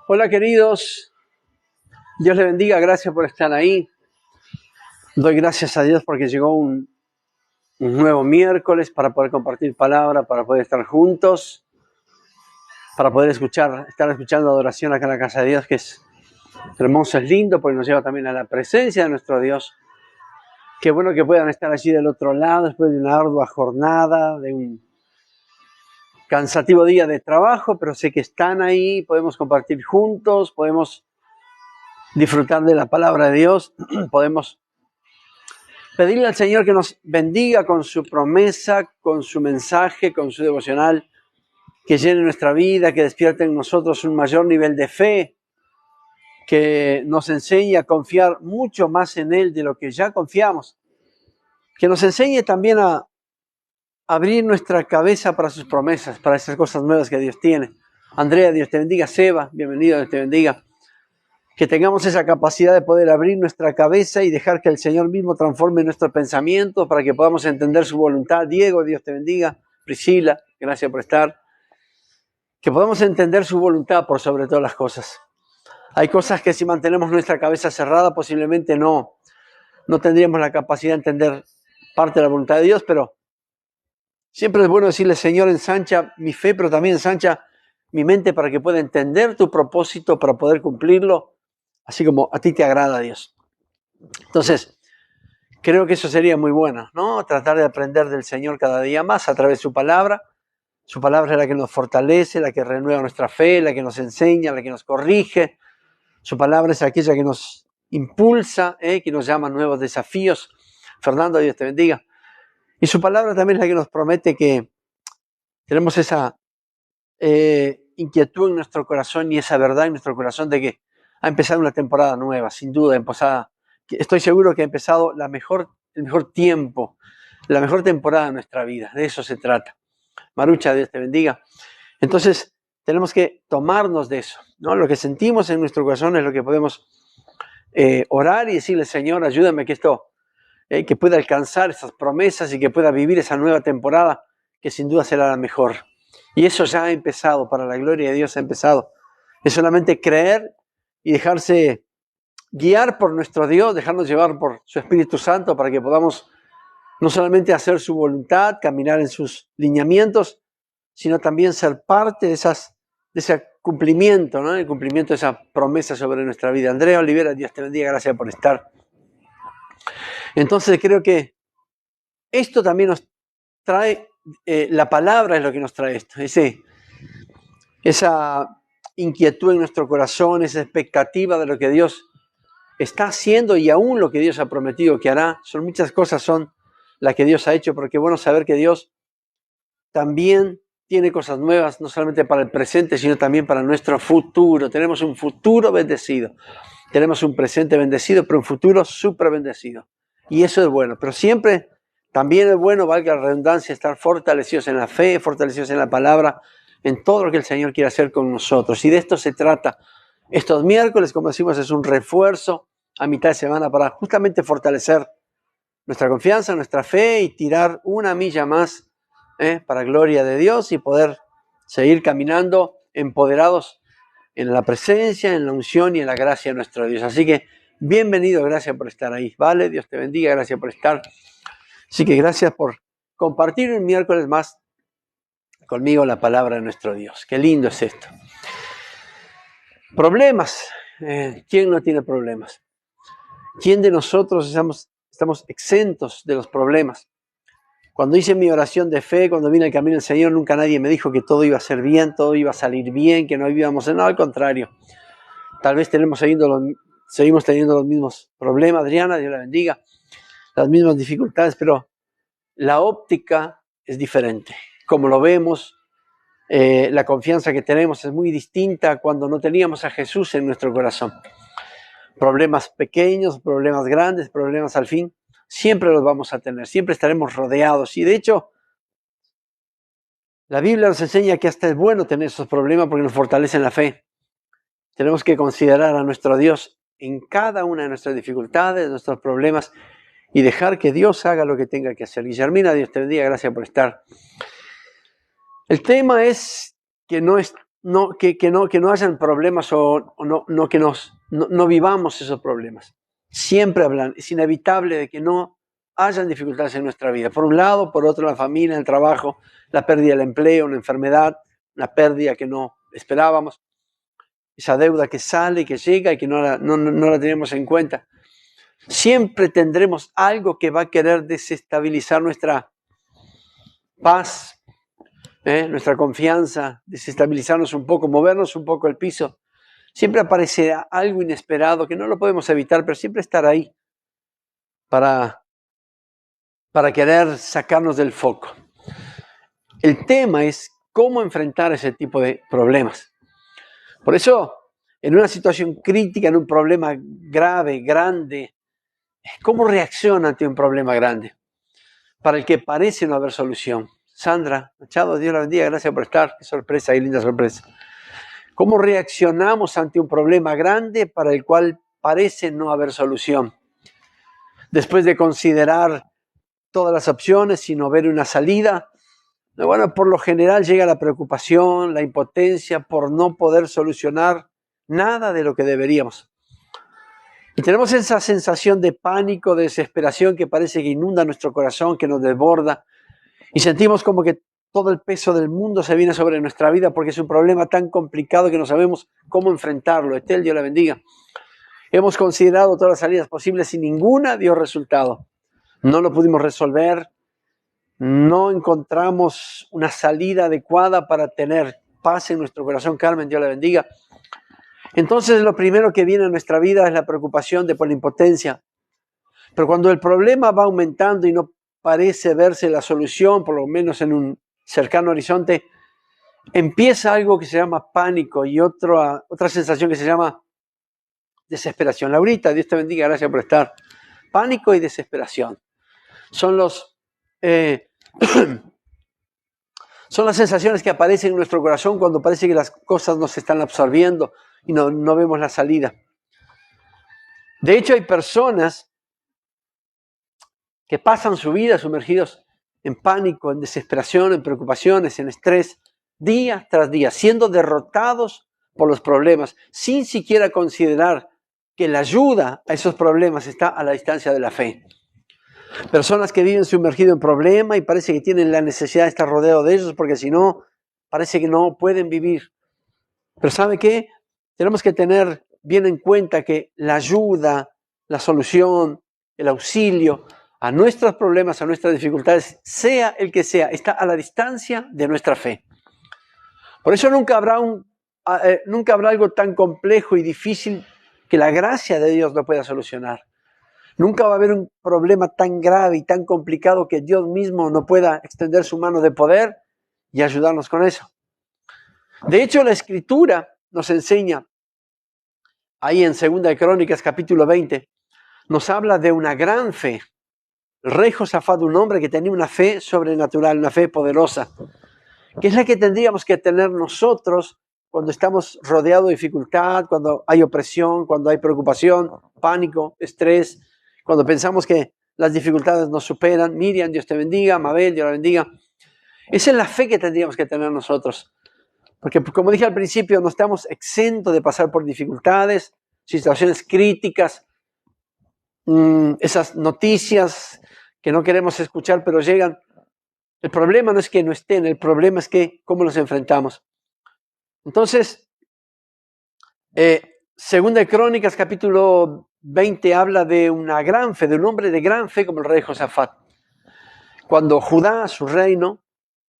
Hola queridos, Dios les bendiga, gracias por estar ahí. Doy gracias a Dios porque llegó un nuevo miércoles para poder compartir palabra, para poder estar juntos, para poder estar escuchando adoración acá en la casa de Dios, que es hermoso, es lindo, porque nos lleva también a la presencia de nuestro Dios. Qué bueno que puedan estar allí del otro lado después de una ardua jornada, de un cansativo día de trabajo, pero sé que están ahí, podemos compartir juntos, podemos disfrutar de la palabra de Dios, podemos pedirle al Señor que nos bendiga con su promesa, con su mensaje, con su devocional, que llene nuestra vida, que despierte en nosotros un mayor nivel de fe, que nos enseñe a confiar mucho más en Él de lo que ya confiamos, que nos enseñe también a abrir nuestra cabeza para sus promesas, para esas cosas nuevas que Dios tiene. Andrea, Dios te bendiga. Seba, bienvenido, Dios te bendiga. Que tengamos esa capacidad de poder abrir nuestra cabeza y dejar que el Señor mismo transforme nuestro pensamiento para que podamos entender su voluntad. Diego, Dios te bendiga. Priscila, gracias por estar. Que podamos entender su voluntad por sobre todas las cosas. Hay cosas que si mantenemos nuestra cabeza cerrada posiblemente no tendríamos la capacidad de entender parte de la voluntad de Dios, pero siempre es bueno decirle, Señor, ensancha mi fe, pero también ensancha mi mente para que pueda entender tu propósito, para poder cumplirlo, así como a ti te agrada, Dios. Entonces, creo que eso sería muy bueno, ¿no? Tratar de aprender del Señor cada día más a través de su palabra. Su palabra es la que nos fortalece, la que renueva nuestra fe, la que nos enseña, la que nos corrige. Su palabra es aquella que nos impulsa, que nos llama a nuevos desafíos. Fernando, Dios te bendiga. Y su palabra también es la que nos promete que tenemos esa inquietud en nuestro corazón y esa verdad en nuestro corazón de que ha empezado una temporada nueva, sin duda. Estoy seguro que ha empezado el mejor tiempo, la mejor temporada de nuestra vida. De eso se trata. Marucha, Dios te bendiga. Entonces, tenemos que tomarnos de eso, ¿no? Lo que sentimos en nuestro corazón es lo que podemos orar y decirle, Señor, ayúdame que esto, que pueda alcanzar esas promesas y que pueda vivir esa nueva temporada que sin duda será la mejor. Y eso ya ha empezado, para la gloria de Dios ha empezado. Es solamente creer y dejarse guiar por nuestro Dios, dejarnos llevar por su Espíritu Santo para que podamos no solamente hacer su voluntad, caminar en sus lineamientos, sino también ser parte de ese cumplimiento, ¿no? El cumplimiento de esa promesa sobre nuestra vida. Andrea Olivera, Dios te bendiga, gracias por estar. Entonces creo que esto también nos trae, la palabra es lo que nos trae esto, esa inquietud en nuestro corazón, esa expectativa de lo que Dios está haciendo y aún lo que Dios ha prometido que hará. Muchas cosas son las que Dios ha hecho, porque es bueno saber que Dios también tiene cosas nuevas, no solamente para el presente, sino también para nuestro futuro. Tenemos un futuro bendecido, tenemos un presente bendecido, pero un futuro súper bendecido. Y eso es bueno, pero siempre también es bueno, valga la redundancia, estar fortalecidos en la fe, fortalecidos en la palabra, en todo lo que el Señor quiere hacer con nosotros. Y de esto se trata. Estos miércoles, como decimos, es un refuerzo a mitad de semana para justamente fortalecer nuestra confianza, nuestra fe y tirar una milla más para gloria de Dios y poder seguir caminando empoderados en la presencia, en la unción y en la gracia de nuestro Dios. Así que bienvenido, gracias por estar ahí, ¿vale? Dios te bendiga, gracias por estar. Así que gracias por compartir un miércoles más conmigo la palabra de nuestro Dios. Qué lindo es esto. Problemas. ¿Quién no tiene problemas? ¿Quién de nosotros estamos exentos de los problemas? Cuando hice mi oración de fe, cuando vine al camino del Señor, nunca nadie me dijo que todo iba a ser bien, todo iba a salir bien, que no íbamos a nada, al contrario. Tal vez seguimos teniendo los mismos problemas, Adriana, Dios la bendiga, las mismas dificultades, pero la óptica es diferente. Como lo vemos, la confianza que tenemos es muy distinta a cuando no teníamos a Jesús en nuestro corazón. Problemas pequeños, problemas grandes, problemas al fin, siempre los vamos a tener, siempre estaremos rodeados. Y de hecho, la Biblia nos enseña que hasta es bueno tener esos problemas porque nos fortalecen la fe. Tenemos que considerar a nuestro Dios en cada una de nuestras dificultades, nuestros problemas, y dejar que Dios haga lo que tenga que hacer. Guillermina, Dios te bendiga, gracias por estar. El tema es que no que no hayan problemas o que no vivamos esos problemas. Siempre hablan, es inevitable de que no hayan dificultades en nuestra vida. Por un lado, por otro, la familia, el trabajo, la pérdida del empleo, una enfermedad, una pérdida que no esperábamos, esa deuda que sale y que llega y que no la tenemos en cuenta. Siempre tendremos algo que va a querer desestabilizar nuestra paz, nuestra confianza, desestabilizarnos un poco, movernos un poco el piso. Siempre aparecerá algo inesperado que no lo podemos evitar, pero siempre estará ahí para querer sacarnos del foco. El tema es cómo enfrentar ese tipo de problemas. Por eso, en una situación crítica, en un problema grave, grande, ¿cómo reacciona ante un problema grande? Para el que parece no haber solución. Sandra Machado, Dios la bendiga, gracias por estar. Qué sorpresa, qué linda sorpresa. ¿Cómo reaccionamos ante un problema grande para el cual parece no haber solución? Después de considerar todas las opciones y no ver una salida, bueno, por lo general llega la preocupación, la impotencia por no poder solucionar nada de lo que deberíamos. Y tenemos esa sensación de pánico, de desesperación que parece que inunda nuestro corazón, que nos desborda. Y sentimos como que todo el peso del mundo se viene sobre nuestra vida porque es un problema tan complicado que no sabemos cómo enfrentarlo. Etel, Dios la bendiga. Hemos considerado todas las salidas posibles y ninguna dio resultado. No lo pudimos resolver. No encontramos una salida adecuada para tener paz en nuestro corazón. Carmen, Dios la bendiga. Entonces lo primero que viene a nuestra vida es la preocupación por la impotencia. Pero cuando el problema va aumentando y no parece verse la solución, por lo menos en un cercano horizonte, empieza algo que se llama pánico y otra sensación que se llama desesperación. Laurita, Dios te bendiga, gracias por estar. Pánico y desesperación. Son son las sensaciones que aparecen en nuestro corazón cuando parece que las cosas nos están absorbiendo y no vemos la salida. De hecho, hay personas que pasan su vida sumergidos en pánico, en desesperación, en preocupaciones, en estrés, día tras día, siendo derrotados por los problemas, sin siquiera considerar que la ayuda a esos problemas está a la distancia de la fe. Personas que viven sumergidos en problemas y parece que tienen la necesidad de estar rodeados de ellos porque si no, parece que no pueden vivir. Pero ¿sabe qué? Tenemos que tener bien en cuenta que la ayuda, la solución, el auxilio a nuestros problemas, a nuestras dificultades, sea el que sea, está a la distancia de nuestra fe. Por eso nunca habrá algo tan complejo y difícil que la gracia de Dios no pueda solucionar. Nunca va a haber un problema tan grave y tan complicado que Dios mismo no pueda extender su mano de poder y ayudarnos con eso. De hecho, la Escritura nos enseña, ahí en 2 de Crónicas, capítulo 20, nos habla de una gran fe. El rey Josafat, un hombre que tenía una fe sobrenatural, una fe poderosa, que es la que tendríamos que tener nosotros cuando estamos rodeados de dificultad, cuando hay opresión, cuando hay preocupación, pánico, estrés, cuando pensamos que las dificultades nos superan. Miriam, Dios te bendiga. Mabel, Dios la bendiga. Esa es la fe que tendríamos que tener nosotros. Porque, como dije al principio, no estamos exentos de pasar por dificultades, situaciones críticas, esas noticias que no queremos escuchar, pero llegan. El problema no es que no estén, el problema es que cómo los enfrentamos. Entonces, 2 de Crónicas, capítulo 20, habla de una gran fe, de un hombre de gran fe como el rey Josafat. Cuando Judá, su reino,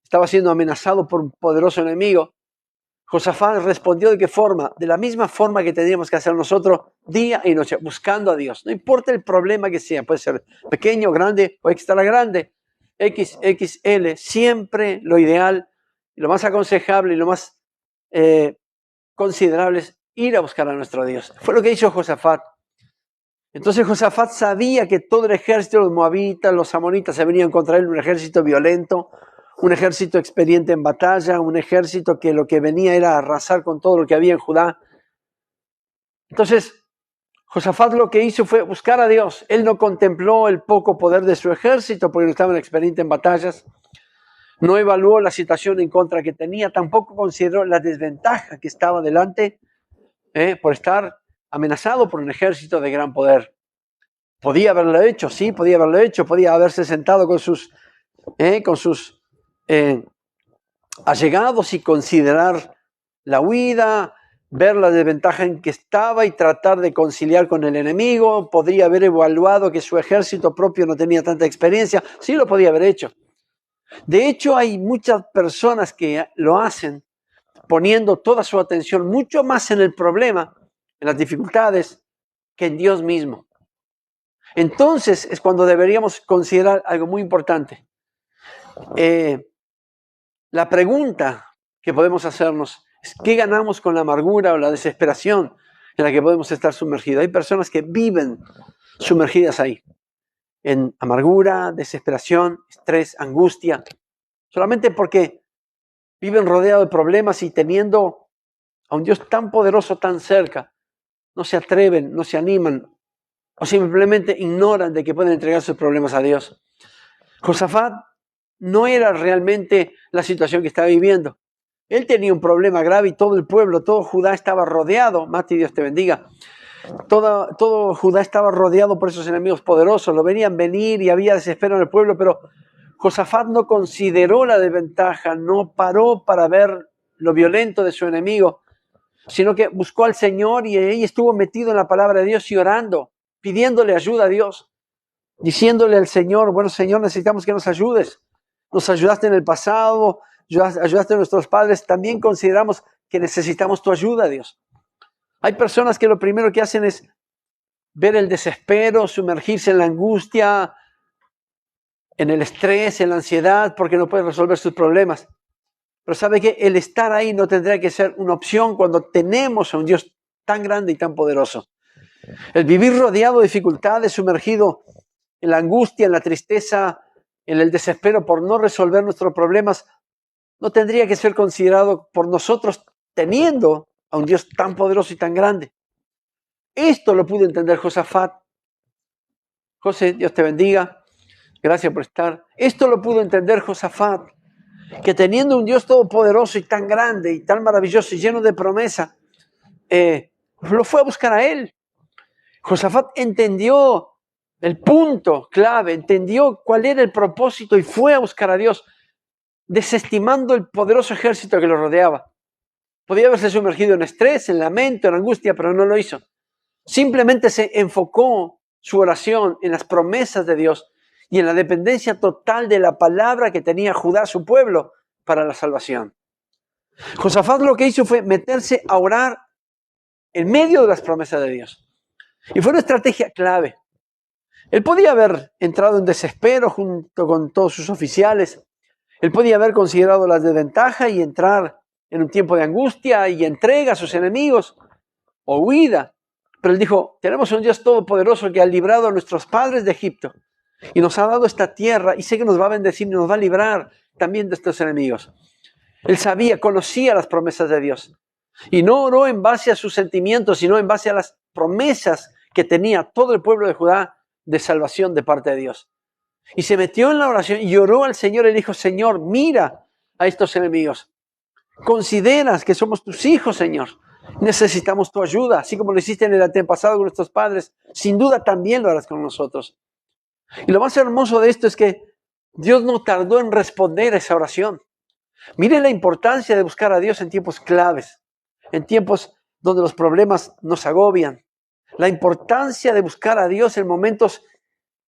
estaba siendo amenazado por un poderoso enemigo, Josafat respondió de qué forma, de la misma forma que tendríamos que hacer nosotros día y noche, buscando a Dios. No importa el problema que sea, puede ser pequeño, grande o extra grande, XXL, siempre lo ideal, lo más aconsejable y lo más considerable es ir a buscar a nuestro Dios. Fue lo que hizo Josafat. Entonces Josafat sabía que todo el ejército de los moabitas, los amonitas, se venían contra él, un ejército violento, un ejército experiente en batalla, un ejército que lo que venía era arrasar con todo lo que había en Judá. Entonces, Josafat lo que hizo fue buscar a Dios. Él no contempló el poco poder de su ejército porque no estaban experientes en batallas. No evaluó la situación en contra que tenía, tampoco consideró la desventaja que estaba delante por estar amenazado por un ejército de gran poder. Podía haberlo hecho, sí, podía haberlo hecho, podía haberse sentado con sus allegados y considerar la huida, ver la desventaja en que estaba y tratar de conciliar con el enemigo. Podría haber evaluado que su ejército propio no tenía tanta experiencia, sí lo podía haber hecho. De hecho, hay muchas personas que lo hacen poniendo toda su atención mucho más en el problema, en las dificultades, que en Dios mismo. Entonces es cuando deberíamos considerar algo muy importante. La pregunta que podemos hacernos es: ¿qué ganamos con la amargura o la desesperación en la que podemos estar sumergidos? Hay personas que viven sumergidas ahí, en amargura, desesperación, estrés, angustia, solamente porque viven rodeados de problemas y teniendo a un Dios tan poderoso tan cerca, no se atreven, no se animan o simplemente ignoran de que pueden entregar sus problemas a Dios. Josafat no era realmente la situación que estaba viviendo. Él tenía un problema grave y todo el pueblo, todo Judá estaba rodeado. Mati, Dios te bendiga. Todo Judá estaba rodeado por esos enemigos poderosos. Lo venían venir y había desespero en el pueblo, pero Josafat no consideró la desventaja, no paró para ver lo violento de su enemigo, sino que buscó al Señor y ahí estuvo metido en la palabra de Dios y orando, pidiéndole ayuda a Dios, diciéndole al Señor: bueno, Señor, necesitamos que nos ayudes. Nos ayudaste en el pasado, ayudaste a nuestros padres, también consideramos que necesitamos tu ayuda, Dios. Hay personas que lo primero que hacen es ver el desespero, sumergirse en la angustia, en el estrés, en la ansiedad, porque no pueden resolver sus problemas. Pero sabe que el estar ahí no tendría que ser una opción cuando tenemos a un Dios tan grande y tan poderoso. El vivir rodeado de dificultades, sumergido en la angustia, en la tristeza, en el desespero por no resolver nuestros problemas, no tendría que ser considerado por nosotros teniendo a un Dios tan poderoso y tan grande. Esto lo pudo entender Josafat. José, Dios te bendiga. Gracias por estar. Esto lo pudo entender Josafat, que teniendo un Dios todopoderoso y tan grande y tan maravilloso y lleno de promesa, lo fue a buscar a él. Josafat entendió el punto clave, entendió cuál era el propósito y fue a buscar a Dios, desestimando el poderoso ejército que lo rodeaba. Podía haberse sumergido en estrés, en lamento, en angustia, pero no lo hizo. Simplemente se enfocó su oración en las promesas de Dios y en la dependencia total de la palabra que tenía Judá, su pueblo, para la salvación. Josafat lo que hizo fue meterse a orar en medio de las promesas de Dios. Y fue una estrategia clave. Él podía haber entrado en desespero junto con todos sus oficiales. Él podía haber considerado la desventaja y entrar en un tiempo de angustia y entrega a sus enemigos o huida. Pero él dijo: tenemos un Dios todopoderoso que ha librado a nuestros padres de Egipto y nos ha dado esta tierra y sé que nos va a bendecir y nos va a librar también de estos enemigos. Él sabía, conocía las promesas de Dios y no oró en base a sus sentimientos, sino en base a las promesas que tenía todo el pueblo de Judá de salvación de parte de Dios. Y se metió en la oración y oró al Señor y le dijo: Señor, mira a estos enemigos. Consideras que somos tus hijos, Señor. Necesitamos tu ayuda, así como lo hiciste en el antepasado con nuestros padres. Sin duda también lo harás con nosotros. Y lo más hermoso de esto es que Dios no tardó en responder a esa oración. Mire la importancia de buscar a Dios en tiempos claves, en tiempos donde los problemas nos agobian. La importancia de buscar a Dios en momentos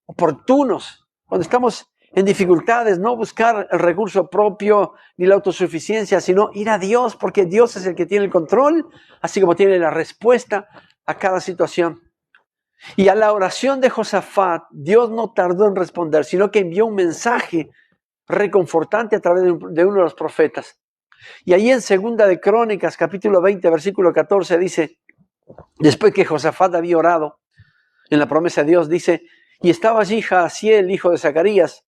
oportunos, cuando estamos en dificultades, no buscar el recurso propio ni la autosuficiencia, sino ir a Dios, porque Dios es el que tiene el control, así como tiene la respuesta a cada situación. Y a la oración de Josafat, Dios no tardó en responder, sino que envió un mensaje reconfortante a través de uno de los profetas. Y ahí en 2 de Crónicas, capítulo 20, versículo 14, dice, después que Josafat había orado en la promesa de Dios, dice: y estaba allí Jaasiel, hijo de Zacarías,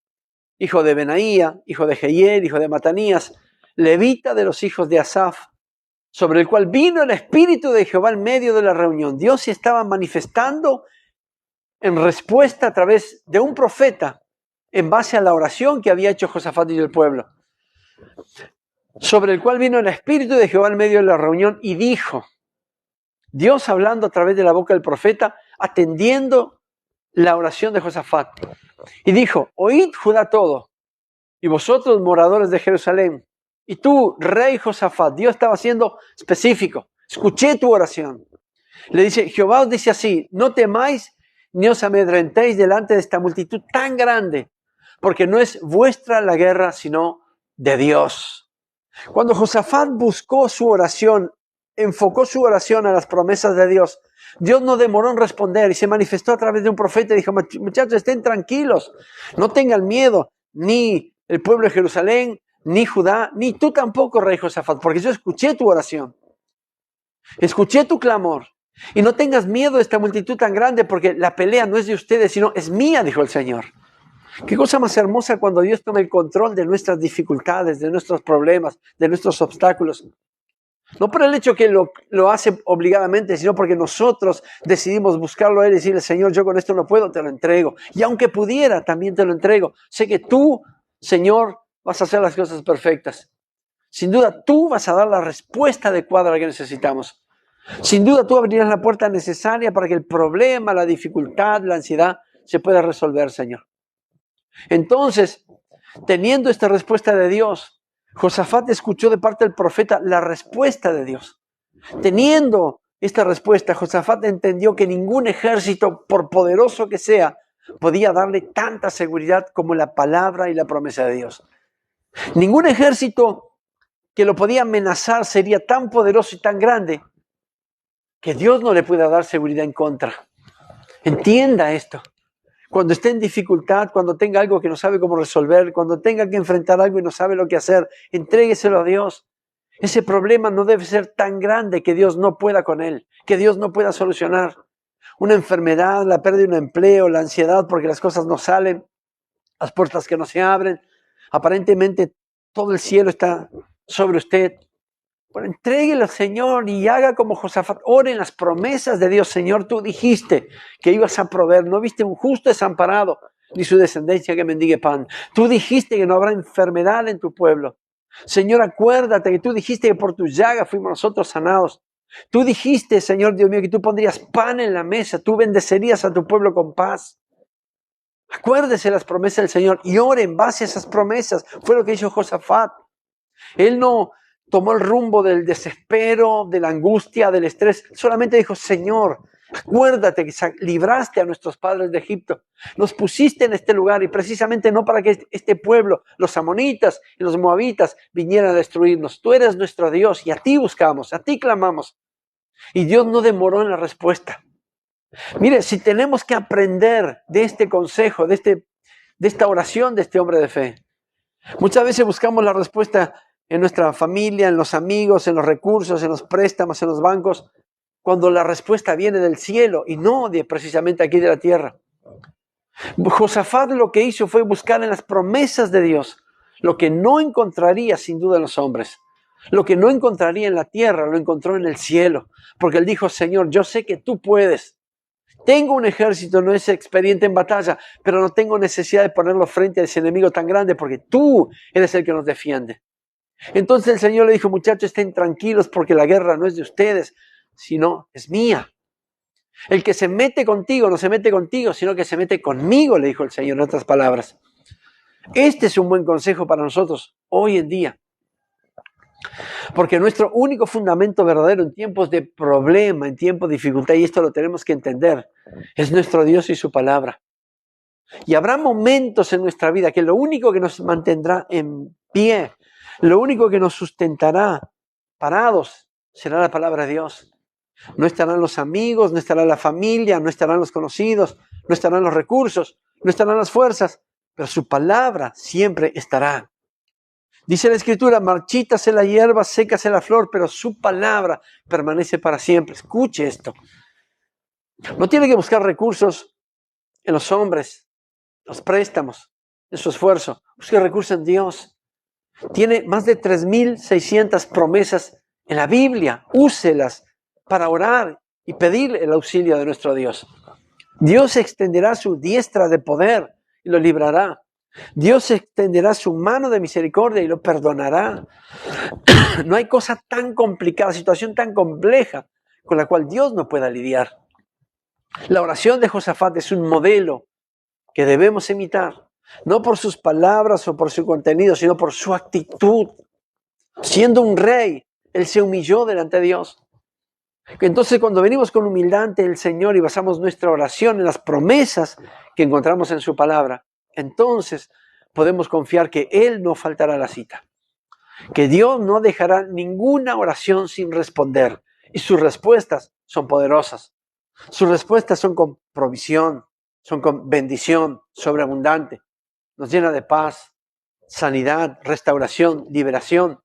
hijo de Benaía, hijo de Jehiel, hijo de Matanías, levita de los hijos de Asaf, sobre el cual vino el Espíritu de Jehová en medio de la reunión. Dios se estaba manifestando en respuesta a través de un profeta en base a la oración que había hecho Josafat y el pueblo. sobre el cual vino el Espíritu de Jehová en medio de la reunión y dijo, Dios hablando a través de la boca del profeta, atendiendo la oración de Josafat. Y dijo, oíd Judá todo, y vosotros moradores de Jerusalén, y tú, rey Josafat, Dios estaba siendo específico, escuché tu oración. Le dice, Jehová os dice así, no temáis ni os amedrentéis delante de esta multitud tan grande, porque no es vuestra la guerra, sino de Dios. Cuando Josafat buscó su oración, enfocó su oración a las promesas de Dios, Dios no demoró en responder y se manifestó a través de un profeta y dijo, muchachos, estén tranquilos, no tengan miedo, ni el pueblo de Jerusalén, ni Judá, ni tú tampoco, rey Josafat, porque yo escuché tu oración, escuché tu clamor. Y no tengas miedo de esta multitud tan grande, porque la pelea no es de ustedes, sino es mía, dijo el Señor. Qué cosa más hermosa cuando Dios toma el control de nuestras dificultades, de nuestros problemas, de nuestros obstáculos. No por el hecho que lo hace obligadamente, sino porque nosotros decidimos buscarlo a Él y decirle, Señor, yo con esto no puedo, te lo entrego. Y aunque pudiera, también te lo entrego. Sé que tú, Señor, vas a hacer las cosas perfectas. Sin duda, tú vas a dar la respuesta adecuada a la que necesitamos. Sin duda, tú abrirás la puerta necesaria para que el problema, la dificultad, la ansiedad se pueda resolver, Señor. Entonces, teniendo esta respuesta de Dios, Josafat escuchó de parte del profeta la respuesta de Dios. Teniendo esta respuesta, Josafat entendió que ningún ejército, por poderoso que sea, podía darle tanta seguridad como la palabra y la promesa de Dios. Ningún ejército que lo podía amenazar sería tan poderoso y tan grande que Dios no le pueda dar seguridad en contra. Entienda esto. Cuando esté en dificultad, cuando tenga algo que no sabe cómo resolver, cuando tenga que enfrentar algo y no sabe lo que hacer, entrégueselo a Dios. Ese problema no debe ser tan grande que Dios no pueda con él, que Dios no pueda solucionar. Una enfermedad, la pérdida de un empleo, la ansiedad porque las cosas no salen, las puertas que no se abren. Aparentemente todo el cielo está sobre usted. Bueno, entréguelo al Señor y haga como Josafat. Ore en las promesas de Dios. Señor, tú dijiste que ibas a proveer. No viste un justo desamparado, ni su descendencia que mendigue pan. Tú dijiste que no habrá enfermedad en tu pueblo. Señor, acuérdate que tú dijiste que por tus llagas fuimos nosotros sanados. Tú dijiste, Señor Dios mío, que tú pondrías pan en la mesa. Tú bendecerías a tu pueblo con paz. Acuérdese las promesas del Señor y ore en base a esas promesas. Fue lo que hizo Josafat. Él no tomó el rumbo del desespero, de la angustia, del estrés. Solamente dijo, Señor, acuérdate que libraste a nuestros padres de Egipto. Nos pusiste en este lugar y precisamente no para que este pueblo, los amonitas y los moabitas, vinieran a destruirnos. Tú eres nuestro Dios y a ti buscamos, a ti clamamos. Y Dios no demoró en la respuesta. Mire, si tenemos que aprender de este consejo, de esta oración de este hombre de fe, muchas veces buscamos la respuesta en nuestra familia, en los amigos, en los recursos, en los préstamos, en los bancos, cuando la respuesta viene del cielo y no de precisamente aquí de la tierra. Josafat lo que hizo fue buscar en las promesas de Dios lo que no encontraría sin duda en los hombres. Lo que no encontraría en la tierra lo encontró en el cielo, porque él dijo, Señor, yo sé que tú puedes. Tengo un ejército, no es experiente en batalla, pero no tengo necesidad de ponerlo frente a ese enemigo tan grande porque tú eres el que nos defiende. Entonces el Señor le dijo, muchachos, estén tranquilos porque la guerra no es de ustedes, sino es mía. El que se mete contigo no se mete contigo, sino que se mete conmigo, le dijo el Señor en otras palabras. Este es un buen consejo para nosotros hoy en día. Porque nuestro único fundamento verdadero en tiempos de problema, en tiempos de dificultad, y esto lo tenemos que entender, es nuestro Dios y su palabra. Y habrá momentos en nuestra vida que lo único que nos mantendrá en pie, lo único que nos sustentará parados, será la palabra de Dios. No estarán los amigos, no estará la familia, no estarán los conocidos, no estarán los recursos, no estarán las fuerzas, pero su palabra siempre estará. Dice la Escritura, marchítase la hierba, sécase la flor, pero su palabra permanece para siempre. Escuche esto. No tiene que buscar recursos en los hombres, los préstamos, en su esfuerzo. Busque recursos en Dios. Tiene más de 3,600 promesas en la Biblia. Úselas para orar y pedir el auxilio de nuestro Dios. Dios extenderá su diestra de poder y lo librará. Dios extenderá su mano de misericordia y lo perdonará. No hay cosa tan complicada, situación tan compleja con la cual Dios no pueda lidiar. La oración de Josafat es un modelo que debemos imitar, no por sus palabras o por su contenido, sino por su actitud. Siendo un rey, él se humilló delante de Dios. Entonces, cuando venimos con humildad ante el Señor y basamos nuestra oración en las promesas que encontramos en su palabra, entonces podemos confiar que Él no faltará a la cita, que Dios no dejará ninguna oración sin responder, y sus respuestas son poderosas. Sus respuestas son con provisión, son con bendición sobreabundante, nos llena de paz, sanidad, restauración, liberación.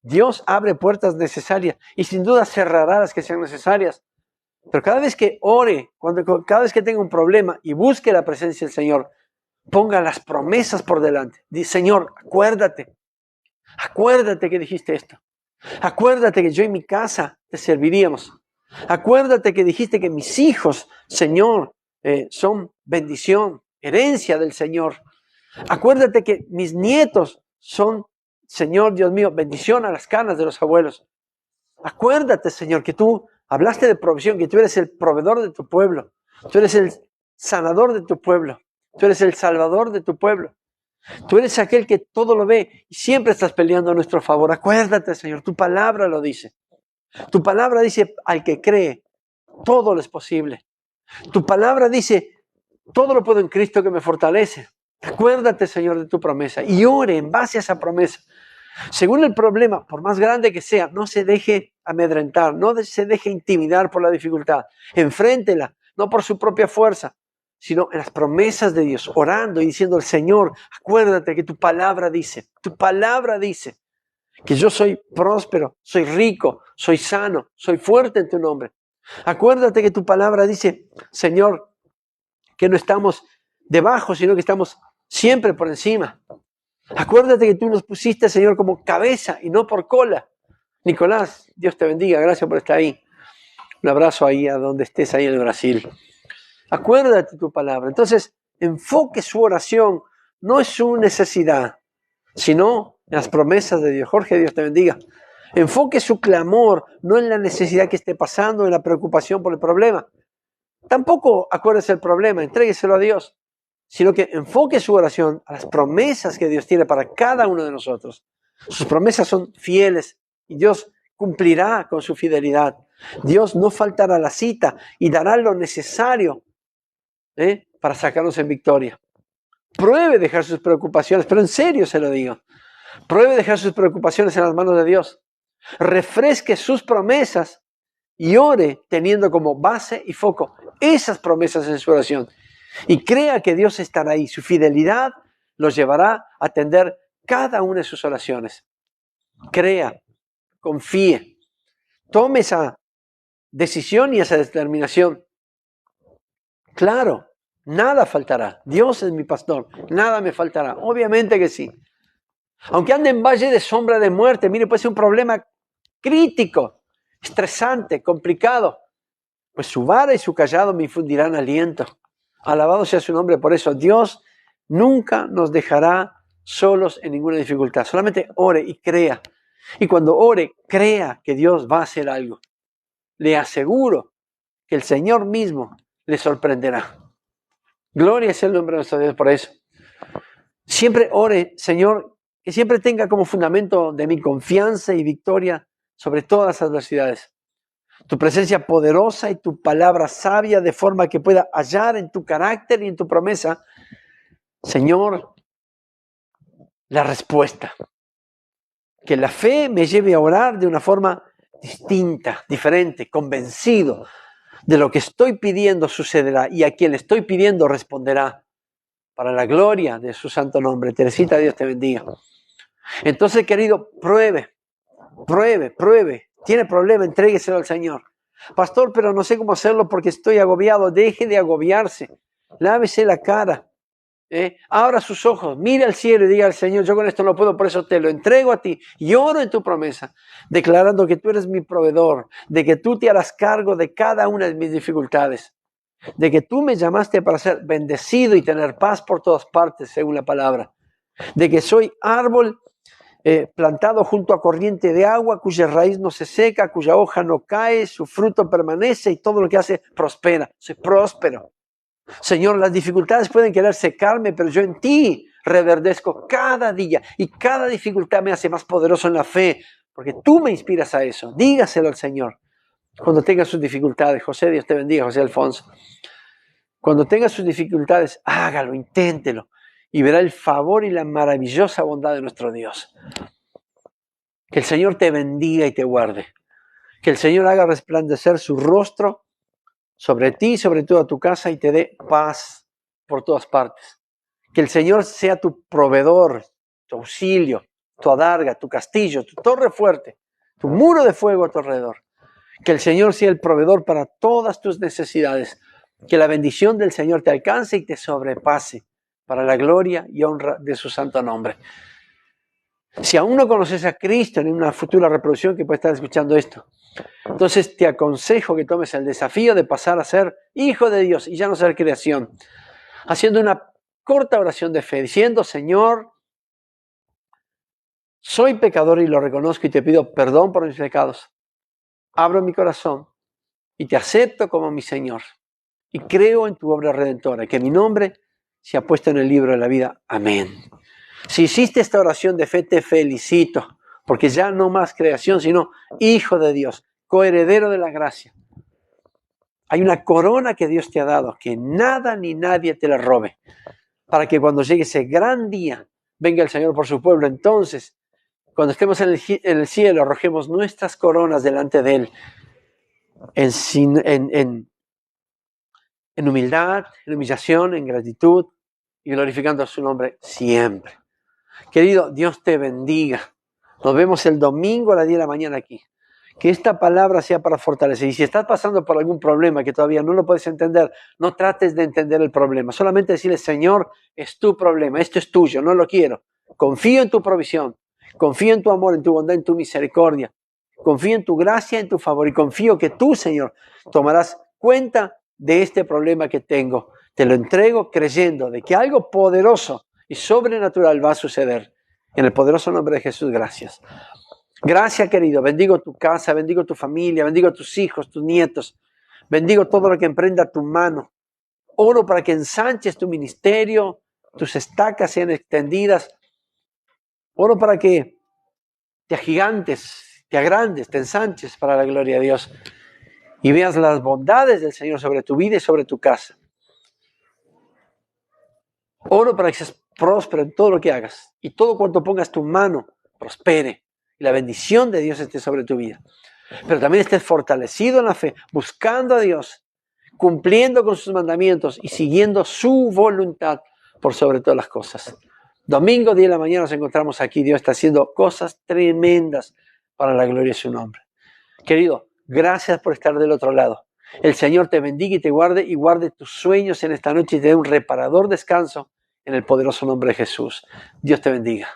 Dios abre puertas necesarias y sin duda cerrará las que sean necesarias. Pero cada vez que ore, cada vez que tenga un problema y busque la presencia del Señor, ponga las promesas por delante. Dice, Señor, acuérdate que dijiste esto. Acuérdate que yo y mi casa te serviríamos. Acuérdate que dijiste que mis hijos, Señor, son bendición, herencia del Señor. Acuérdate que mis nietos son, Señor Dios mío, bendición a las canas de los abuelos. Acuérdate, Señor, que tú hablaste de provisión, que tú eres el proveedor de tu pueblo. Tú eres el sanador de tu pueblo. Tú eres el salvador de tu pueblo. Tú eres aquel que todo lo ve y siempre estás peleando a nuestro favor. Acuérdate, Señor, tu palabra lo dice. Tu palabra dice, al que cree, todo lo es posible. Tu palabra dice, todo lo puedo en Cristo que me fortalece. Acuérdate, Señor, de tu promesa y ore en base a esa promesa. Según el problema, por más grande que sea, no se deje amedrentar, no se deje intimidar por la dificultad. Enfréntela, no por su propia fuerza, sino en las promesas de Dios, orando y diciendo al Señor, acuérdate que tu palabra dice que yo soy próspero, soy rico, soy sano, soy fuerte en tu nombre. Acuérdate que tu palabra dice, Señor, que no estamos debajo, sino que estamos siempre por encima. Acuérdate que tú nos pusiste, Señor, como cabeza y no por cola. Nicolás, Dios te bendiga, gracias por estar ahí. Un abrazo ahí a donde estés, ahí en el Brasil. Acuérdate tu palabra. Entonces, enfoque su oración, no es su necesidad, sino en las promesas de Dios. Jorge, Dios te bendiga. Enfoque su clamor, no en la necesidad que esté pasando, en la preocupación por el problema. Tampoco acuérdese el problema, entrégueselo a Dios, sino que enfoque su oración a las promesas que Dios tiene para cada uno de nosotros. Sus promesas son fieles y Dios cumplirá con su fidelidad. Dios no faltará a la cita y dará lo necesario para sacarnos en victoria. Pruebe dejar sus preocupaciones, pero en serio se lo digo. Pruebe dejar sus preocupaciones en las manos de Dios. Refresque sus promesas y ore teniendo como base y foco esas promesas en su oración. Y crea que Dios estará ahí. Su fidelidad los llevará a atender cada una de sus oraciones. Crea, confíe, tome esa decisión y esa determinación. Claro, nada faltará. Dios es mi pastor, nada me faltará. Obviamente que sí. Aunque ande en valle de sombra de muerte, mire, puede ser un problema crítico, estresante, complicado. Pues su vara y su callado me infundirán aliento. Alabado sea su nombre por eso. Dios nunca nos dejará solos en ninguna dificultad. Solamente ore y crea. Y cuando ore, crea que Dios va a hacer algo. Le aseguro que el Señor mismo le sorprenderá. Gloria sea el nombre de nuestro Dios por eso. Siempre ore, Señor, que siempre tenga como fundamento de mi confianza y victoria sobre todas las adversidades. Tu presencia poderosa y tu palabra sabia de forma que pueda hallar en tu carácter y en tu promesa, Señor, la respuesta. Que la fe me lleve a orar de una forma distinta, diferente, convencido de lo que estoy pidiendo sucederá y a quien le estoy pidiendo responderá para la gloria de su santo nombre. Teresita, Dios te bendiga. Entonces, querido, pruebe. Tiene problema, entrégueselo al Señor. Pastor, pero no sé cómo hacerlo porque estoy agobiado. Deje de agobiarse. Lávese la cara. Abra sus ojos, mire al cielo y diga al Señor, yo con esto no puedo, por eso te lo entrego a ti y oro en tu promesa, declarando que tú eres mi proveedor, de que tú te harás cargo de cada una de mis dificultades. de que tú me llamaste para ser bendecido y tener paz por todas partes, según la palabra, de que soy árbol plantado junto a corriente de agua, cuya raíz no se seca, cuya hoja no cae, su fruto permanece y todo lo que hace prospera. Soy próspero. Señor, las dificultades pueden querer secarme, pero yo en ti reverdezco cada día y cada dificultad me hace más poderoso en la fe, porque tú me inspiras a eso. Dígaselo al Señor cuando tenga sus dificultades. José, Dios te bendiga, José Alfonso. Cuando tenga sus dificultades, hágalo, inténtelo y verá el favor y la maravillosa bondad de nuestro Dios. Que el Señor te bendiga y te guarde. Que el Señor haga resplandecer su rostro sobre ti, sobre toda tu casa y te dé paz por todas partes. Que el Señor sea tu proveedor, tu auxilio, tu adarga, tu castillo, tu torre fuerte, tu muro de fuego a tu alrededor. Que el Señor sea el proveedor para todas tus necesidades. Que la bendición del Señor te alcance y te sobrepase para la gloria y honra de su santo nombre. Si aún no conoces a Cristo en una futura reproducción que puede estar escuchando esto, entonces te aconsejo que tomes el desafío de pasar a ser hijo de Dios y ya no ser creación, haciendo una corta oración de fe, diciendo: Señor, soy pecador y lo reconozco y te pido perdón por mis pecados. Abro mi corazón y te acepto como mi Señor y creo en tu obra redentora, que mi nombre se ha puesto en el libro de la vida. Amén. Si hiciste esta oración de fe, te felicito, porque ya no más creación, sino hijo de Dios, coheredero de la gracia. Hay una corona que Dios te ha dado, que nada ni nadie te la robe, para que cuando llegue ese gran día, venga el Señor por su pueblo. Entonces, cuando estemos en el cielo, arrojemos nuestras coronas delante de Él, en humildad, en humillación, en gratitud y glorificando su nombre siempre. Querido, Dios te bendiga. Nos vemos el domingo a las 10 de la mañana aquí. Que esta palabra sea para fortalecer. Y si estás pasando por algún problema que todavía no lo puedes entender, no trates de entender el problema. Solamente decirle: Señor, es tu problema, esto es tuyo, no lo quiero. Confío en tu provisión, confío en tu amor, en tu bondad, en tu misericordia. Confío en tu gracia, en tu favor. Y confío que tú, Señor, tomarás cuenta de este problema que tengo. Te lo entrego creyendo de que algo poderoso y sobrenatural va a suceder. En el poderoso nombre de Jesús, gracias. Gracias, querido. Bendigo tu casa, bendigo tu familia, bendigo tus hijos, tus nietos. Bendigo todo lo que emprenda tu mano. Oro para que ensanches tu ministerio, tus estacas sean extendidas. Oro para que te agigantes, te agrandes, te ensanches para la gloria de Dios. Y veas las bondades del Señor sobre tu vida y sobre tu casa. Oro para que seas próspero en todo lo que hagas y todo cuanto pongas tu mano prospere y la bendición de Dios esté sobre tu vida. Pero también estés fortalecido en la fe, buscando a Dios, cumpliendo con sus mandamientos y siguiendo su voluntad por sobre todas las cosas. Domingo 10 de la mañana nos encontramos aquí. Dios está haciendo cosas tremendas para la gloria de su nombre. Querido, gracias por estar del otro lado. El Señor te bendiga y guarde tus sueños en esta noche y te dé un reparador descanso en el poderoso nombre de Jesús. Dios te bendiga.